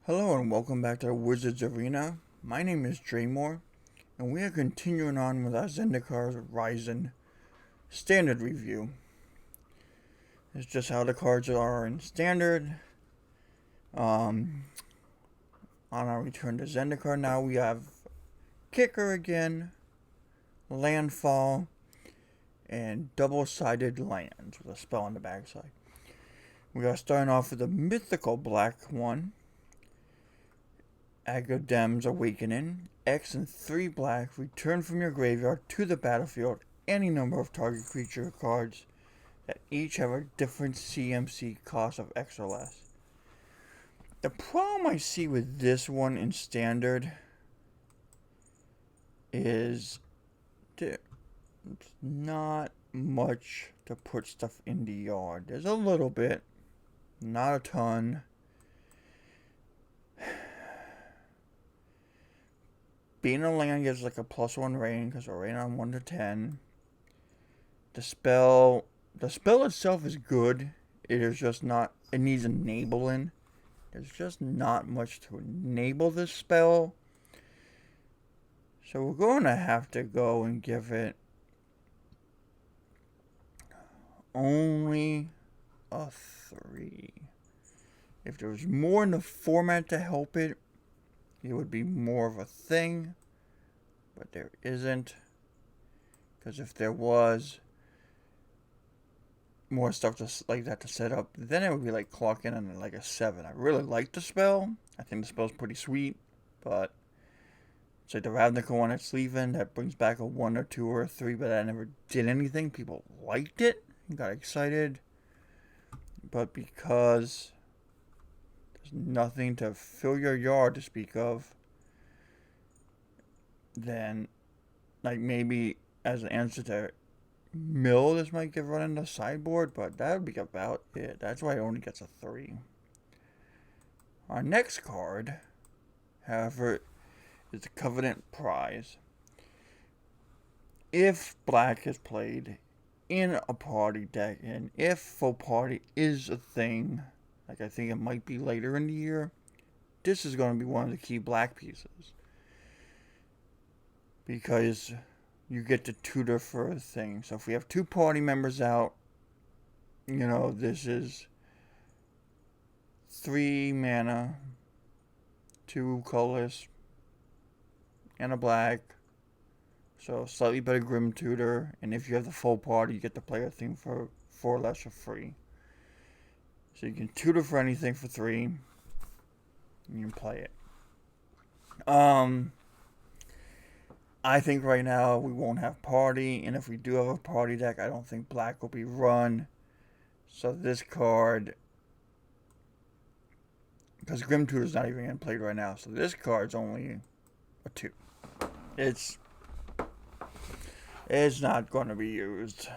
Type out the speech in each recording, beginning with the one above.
Hello and welcome back to the Wizards Arena. My name is Draymore, and we are continuing on with our Zendikar Rising Standard review. It's just how the cards are in Standard. On our return to Zendikar now, we have Kicker again, Landfall, and Double-Sided Lands with a spell on the backside. We are starting off with a mythical black one. Agra Awakening. X and 3 black. Return from your graveyard to the battlefield any number of target creature cards that each have a different CMC cost of X or less. The problem I see with this one in Standard is there's not much to put stuff in the yard. There's a little bit, not a ton. Being a land gives like a +1 rain because we're rain on 1 to 10. The spell itself is good. It is just not. It needs enabling. There's just not much to enable this spell. So we're going to have to go and give it only a 3. If there was more in the format to help it, it would be more of a thing, but there isn't. Because if there was more stuff like that to set up, then it would be like clocking in like a 7. I really like the spell. I think the spell's pretty sweet, but it's like the Ravnica one that's leaving that brings back a 1 or 2 or a 3, but that never did anything. People liked it and got excited, but because nothing to fill your yard to speak of, then like maybe as an answer to mill, this might get run in the sideboard, but that would be about it. That's why it only gets a 3. Our next card, however, is the Covenant Prize. If black is played in a party deck, and if full party is a thing, like I think it might be later in the year, this is going to be one of the key black pieces. Because you get to tutor for a thing. So if we have 2 party members out, this is 3 mana, 2 colors, and a black. So slightly better Grim Tutor. And if you have the full party, you get to play a thing for 4 or less for free. So you can tutor for anything for 3. And you can play it. I think right now we won't have party, and if we do have a party deck, I don't think black will be run. So this card, because Grim Tutor's not even getting played right now, so this card's only a 2. It's not going to be used.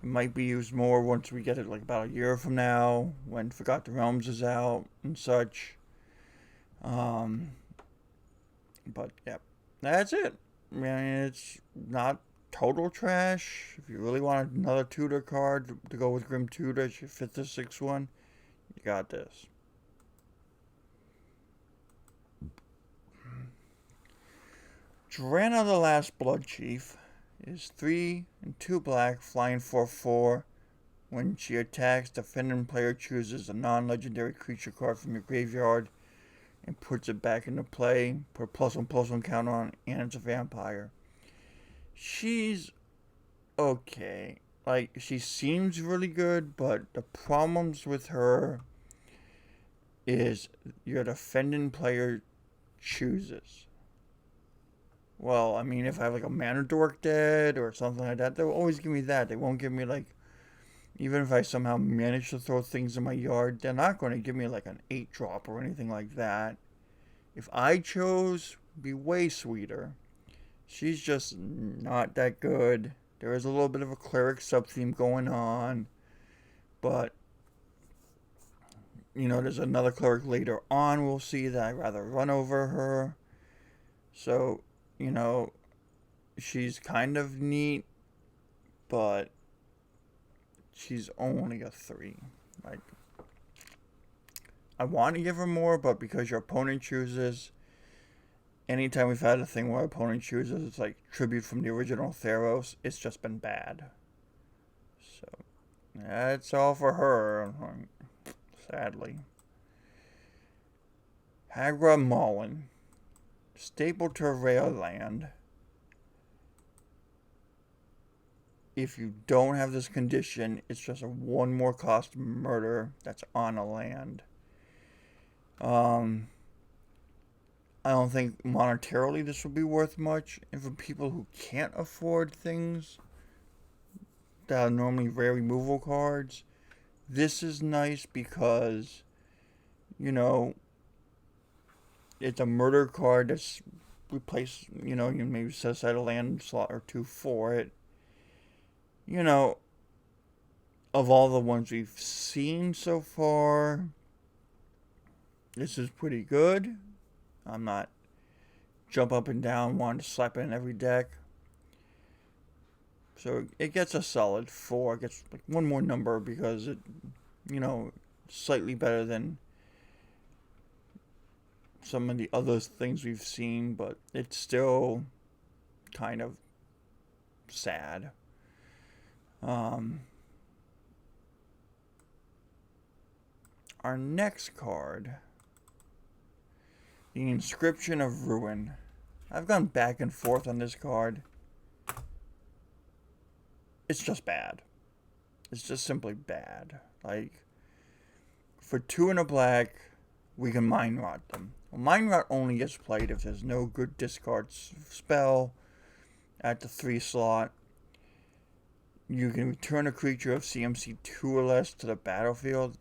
It might be used more once we get it like about a year from now, when Forgot the Realms is out and such. But yeah, that's it. I mean, it's not total trash. If you really want another tutor card to go with Grim Tutor, it's your 5th or 6th one, you got this. Joanna the Last Blood Chief is 3 and 2 black, flying 4/4. When she attacks, the defending player chooses a non-legendary creature card from your graveyard and puts it back into play. Put a +1/+1 counter on, and it's a vampire. She's okay. Like, she seems really good, but the problems with her is your defending player chooses. Well, I mean, if I have like a Mana Dork dead or something like that, they'll always give me that. They won't give me like, even if I somehow manage to throw things in my yard, they're not going to give me like an 8-drop or anything like that. If I chose, it'd be way sweeter. She's just not that good. There is a little bit of a cleric sub-theme going on, but there's another cleric later on we'll see that I'd rather run over her. So, she's kind of neat, but she's only a 3. Like, I want to give her more, but because your opponent chooses, anytime we've had a thing where opponent chooses, it's like tribute from the original Theros, it's just been bad. So, that's all for her, sadly. Agra Mullen. Staple to a rare land. If you don't have this condition, it's just a one more cost murder that's on a land. I don't think monetarily this would be worth much. And for people who can't afford things that are normally rare removal cards, this is nice because, you know, it's a murder card that's replaced, you know, you maybe set aside a land slot or two for it. You know, of all the ones we've seen so far, this is pretty good. I'm not jump up and down wanting to slap it in every deck. So it gets a solid 4. It gets like one more number because it, you know, slightly better than some of the other things we've seen, but it's still kind of sad. Our next card, the Inscription of Ruin. I've gone back and forth on this card. It's just bad. It's just simply bad. Like, for 2 and a black, we can Mind Rot them. Well, Mind Rot only gets played if there's no good discard spell at the 3 slot. You can return a creature of CMC 2 or less to the battlefield.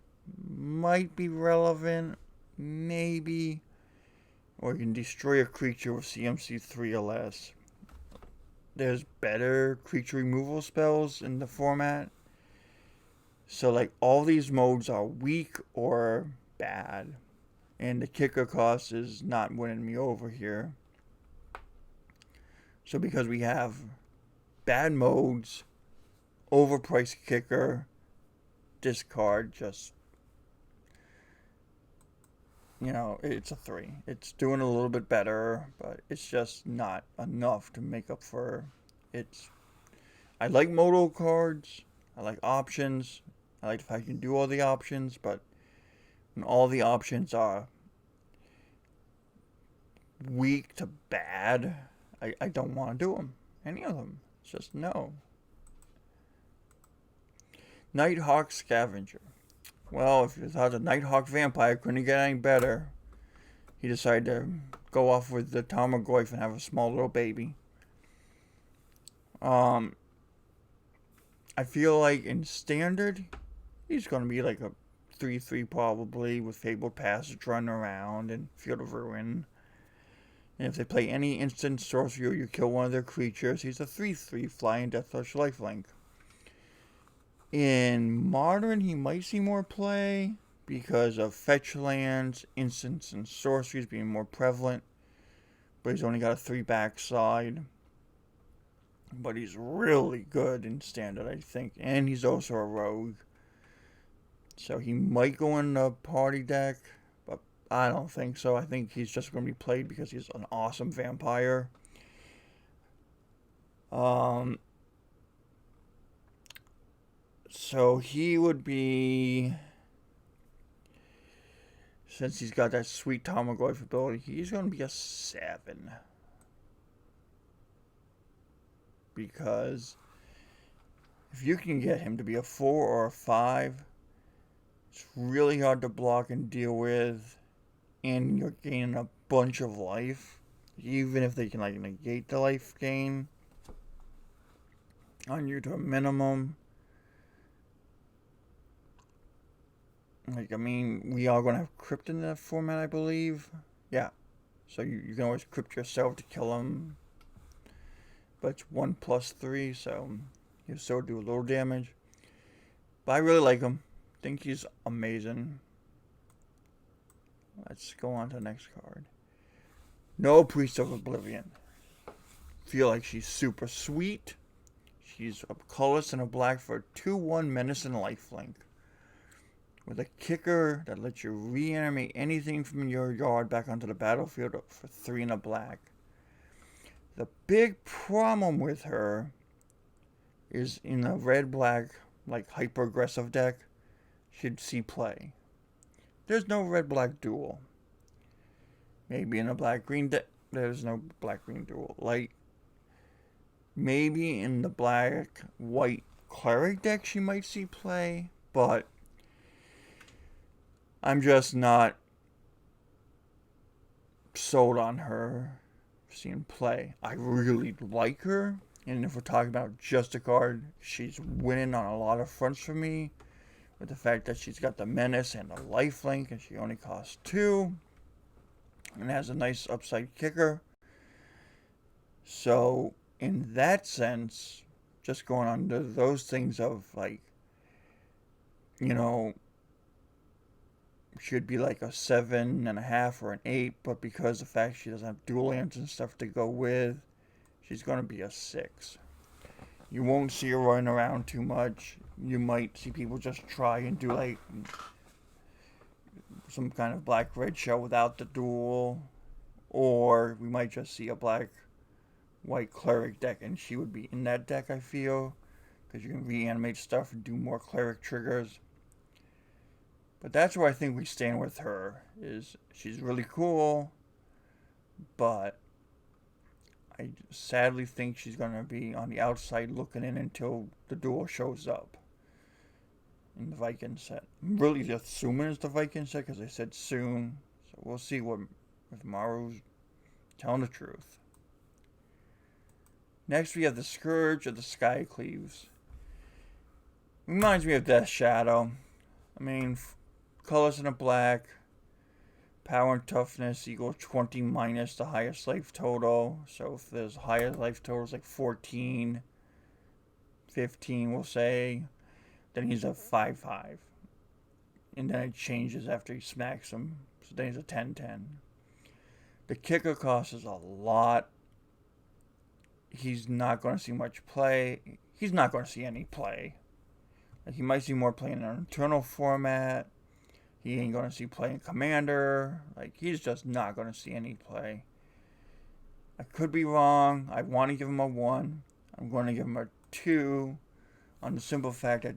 Might be relevant, maybe. Or you can destroy a creature with CMC 3 or less. There's better creature removal spells in the format. So, like, all these modes are weak or bad. And the kicker cost is not winning me over here. So, because we have bad modes, overpriced kicker, discard, just, you know, it's a 3. It's doing a little bit better, but it's just not enough to make up for its. I like modal cards. I like options. I like the fact you can do all the options, but when all the options are weak to bad, I don't want to do them. Any of them. It's just no. Nighthawk Scavenger. Well, if you thought the Nighthawk Vampire couldn't get any better, he decided to go off with the Tarmogoyf and have a small little baby. I feel like in Standard, he's going to be like a 3-3 probably, with Fabled Passage running around and Field of Ruin. And if they play any instant sorcery or you kill one of their creatures, he's a 3-3 Flying Deaththrust Lifelink. In Modern, he might see more play because of fetch lands, instants, and sorceries being more prevalent. But he's only got a 3 backside. But he's really good in Standard, I think. And he's also a rogue. So he might go in a party deck, but I don't think so. I think he's just going to be played because he's an awesome vampire. So he would be, since he's got that sweet Tarmogoyf ability, he's going to be a 7. Because if you can get him to be a 4 or a 5, it's really hard to block and deal with, and you're gaining a bunch of life, even if they can like negate the life gain on you to a minimum. Like, I mean, we are going to have crypt in that format, I believe. Yeah. So you can always crypt yourself to kill him. But it's 1+3, so you still do a little damage. But I really like him. Think he's amazing. Let's go on to the next card. No Priest of Oblivion. Feel like she's super sweet. She's a colorless and a black for a 2/1 Menace and Lifelink. with a kicker that lets you reanimate anything from your yard back onto the battlefield for 3 and a black. The big problem with her is in a red-black, like hyper-aggressive deck, she'd see play. There's no red-black duel. Maybe in a black-green deck, there's no black-green duel. Like, maybe in the black-white cleric deck she might see play, but I'm just not sold on her seeing play. I really like her, and if we're talking about just a card, she's winning on a lot of fronts for me, with the fact that she's got the menace and the lifelink, and she only costs 2, and has a nice upside kicker. So, in that sense, just going under those things of, like, you know, should be like a 7.5 or an 8, but because of the fact she doesn't have dual lands and stuff to go with, she's going to be a 6. You won't see her running around too much. You might see people just try and do like some kind of black-red show without the duel, or we might just see a black-white cleric deck, and she would be in that deck, I feel, because you can reanimate stuff and do more cleric triggers. But that's where I think we stand with her, is she's really cool, but I sadly think she's going to be on the outside looking in until the duel shows up in the Viking set. I'm really just assuming it's the Viking set because I said soon, so we'll see if Maru's telling the truth. Next we have the Scourge of the Sky Cleaves. Reminds me of Death Shadow. I mean, colors in a black, power and toughness equal 20 minus the highest life total. So if there's higher life totals like 14, 15 we'll say, then he's a 5/5. And then it changes after he smacks him. So then he's a 10/10. The kicker cost is a lot. He's not going to see much play. He's not going to see any play. Like, he might see more play in an eternal format. He ain't going to see play in Commander. Like, he's just not going to see any play. I could be wrong. I want to give him a 1. I'm going to give him a 2 on the simple fact that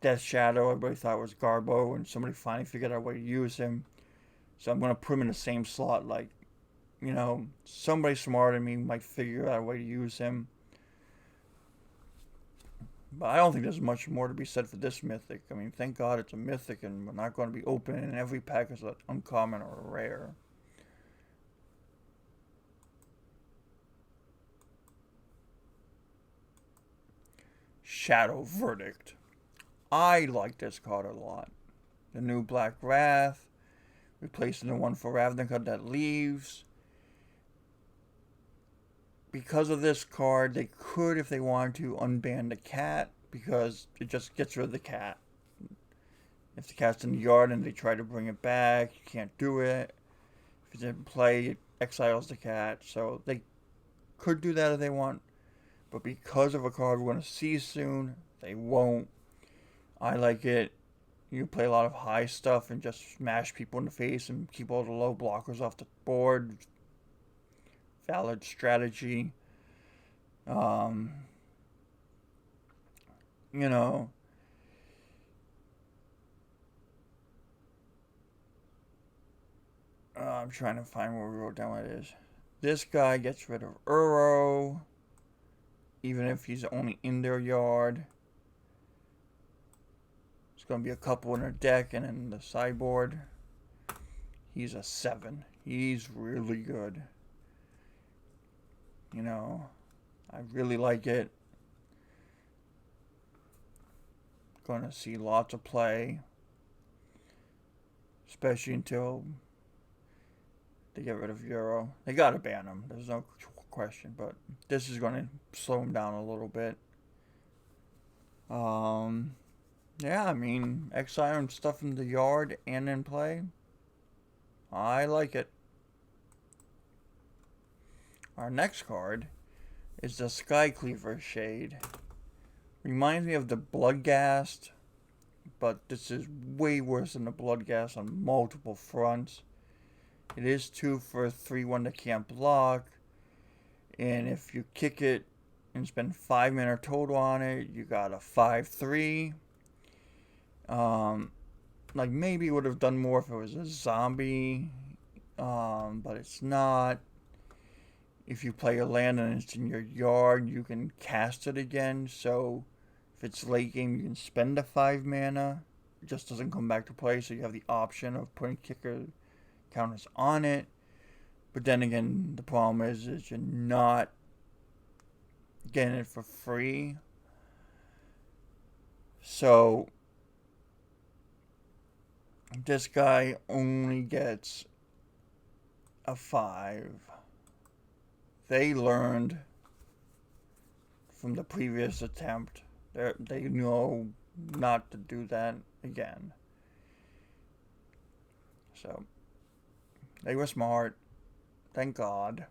Death Shadow, everybody thought was Garbo, and somebody finally figured out a way to use him. So I'm going to put him in the same slot. Like, you know, somebody smarter than me might figure out a way to use him. But I don't think there's much more to be said for this mythic. I mean, thank God it's a mythic, and we're not going to be opening every pack as an uncommon or a rare. Shadow Verdict. I like this card a lot. The new Black Wrath, replacing the one for Ravnica that leaves. Because of this card, they could, if they wanted to, unban the cat, because it just gets rid of the cat. If the cat's in the yard and they try to bring it back, you can't do it. If it's in play, it exiles the cat. So they could do that if they want. But because of a card we're going to see soon, they won't. I like it. You play a lot of high stuff and just smash people in the face and keep all the low blockers off the board. Valid strategy. You know, I'm trying to find where we wrote down what it is. This guy gets rid of Uro, even if he's only in their yard. It's going to be a couple in their deck and in the sideboard. He's a 7. He's really good. You know, I really like it. Going to see lots of play, especially until they get rid of Euro. They got to ban him. There's no question, but this is going to slow him down a little bit. Yeah, I mean, exiling stuff in the yard and in play, I like it. Our next card is the Sky Cleaver Shade. Reminds me of the Bloodghast but this is way worse than the Bloodghast on multiple fronts. It is 2 for a 3/1 that can't block, and if you kick it and spend 5 mana total on it, you got a 5/3. Like maybe it would have done more if it was a zombie, but it's not. If you play a land and it's in your yard, you can cast it again. So if it's late game, you can spend the 5 mana. It just doesn't come back to play, so you have the option of putting kicker counters on it. But then again, the problem is you're not getting it for free. So this guy only gets a 5. They learned from the previous attempt. They know not to do that again. So they were smart. Thank God.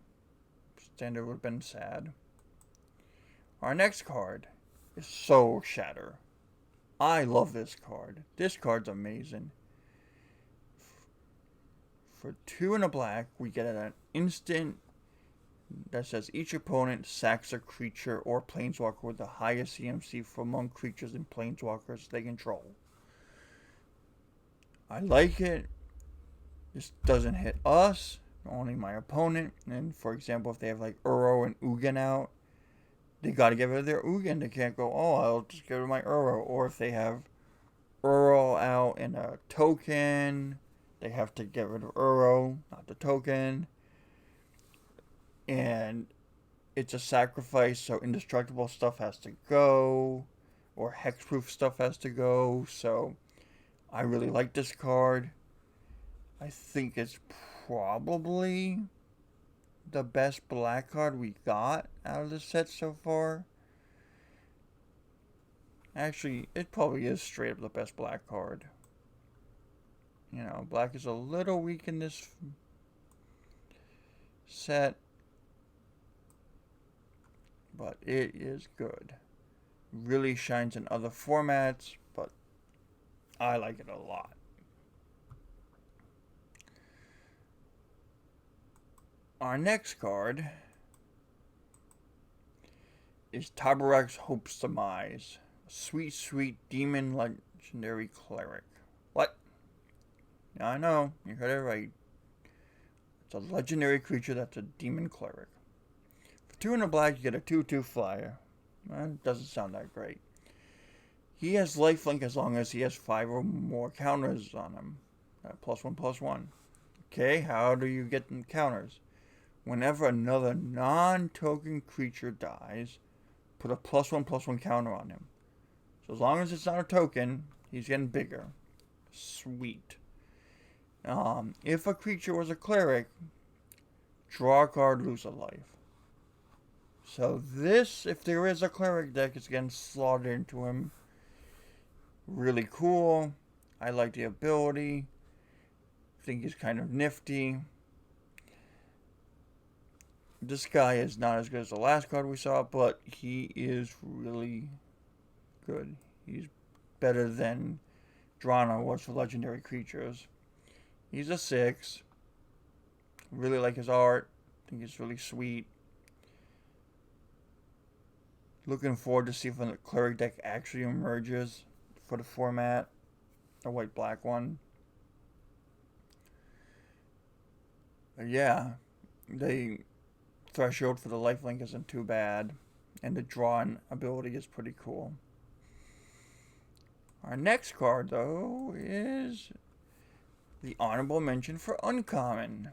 Standard would have been sad. Our next card is Shatter. I love this card. This card's amazing. For 2 and a black, we get an instant that says each opponent sacks a creature or planeswalker with the highest CMC from among creatures and planeswalkers they control. I like it. This doesn't hit us, only my opponent. And for example, if they have like Uro and Ugin out, they gotta get rid of their Ugin. They can't go, oh, I'll just get rid of my Uro. Or if they have Uro out and a token, they have to get rid of Uro, not the token. And it's a sacrifice, so indestructible stuff has to go, or hexproof stuff has to go. So I really like this card. I think it's probably the best black card we got out of the set so far. Actually, it probably is straight up the best black card. You know, black is a little weak in this set, but it is good. Really shines in other formats, but I like it a lot. Our next card is iberax Hope's Demise. Sweet, sweet demon legendary cleric. What? Yeah, I know, you heard it right. It's a legendary creature that's a demon cleric. For 2 and a black, you get a 2/2 flyer. That doesn't sound that great. He has lifelink as long as he has 5 or more counters on him. +1/+1. Okay, how do you get them counters? Whenever another non-token creature dies, put a +1/+1 counter on him. So as long as it's not a token, he's getting bigger. Sweet. If a creature was a cleric, draw a card, lose a life. So this, if there is a cleric deck, is getting slotted into him. Really cool. I like the ability. I think he's kind of nifty. This guy is not as good as the last card we saw, but he is really good. He's better than Joanna was for legendary creatures. He's a 6. Really like his art. I think it's really sweet. Looking forward to see if the cleric deck actually emerges for the format. A white-black one. But yeah, the threshold for the lifelink isn't too bad. And the drawing ability is pretty cool. Our next card, though, is the honorable mention for uncommon.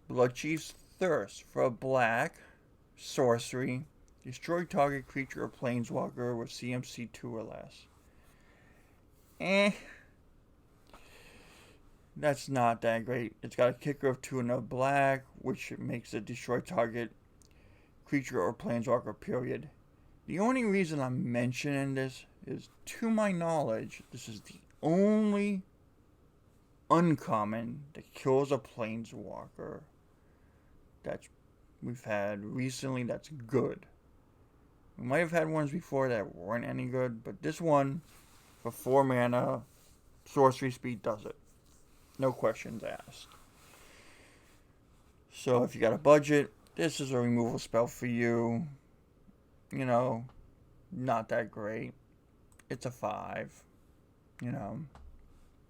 Bloodchief's Thirst for a black sorcery. Destroy target creature or planeswalker with CMC 2 or less. That's not that great. It's got a kicker of 2 and a black, which makes it destroy target creature or planeswalker, period. The only reason I'm mentioning this is, to my knowledge, this is the only uncommon that kills a planeswalker that we've had recently that's good. We might have had ones before that weren't any good, but this one For 4 mana, sorcery speed does it. No questions asked. So if you got a budget, this is a removal spell for you. You know, not that great. It's a 5. You know,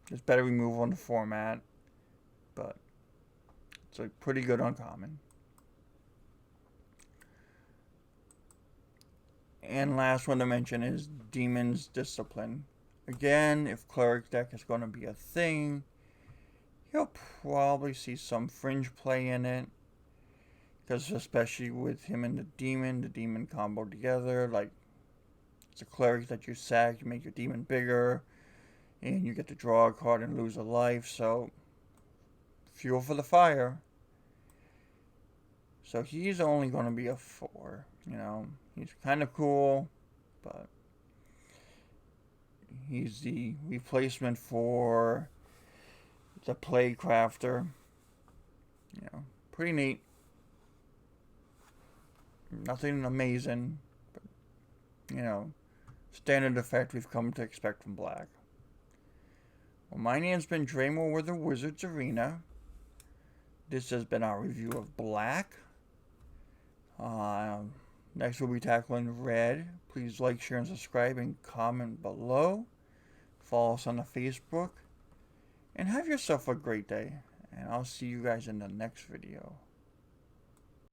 there's better removal in the format, but it's a pretty good uncommon. And last one to mention is Demon's Discipline. Again, if Cleric deck is going to be a thing, you'll probably see some fringe play in it. Because especially with him and the demon combo together, like, it's a cleric that you sack, you make your demon bigger, and you get to draw a card and lose a life, so fuel for the fire. So he's only going to be a 4, you know. He's kind of cool, but he's the replacement for the Plague Crafter. You know, pretty neat. Nothing amazing, but, you know, standard effect we've come to expect from Black. Well, my name's been Draymore with the Wizards Arena. This has been our review of Black. Next we'll be tackling Red. Please like, share, and subscribe, and comment below. Follow us on the Facebook. And have yourself a great day. And I'll see you guys in the next video.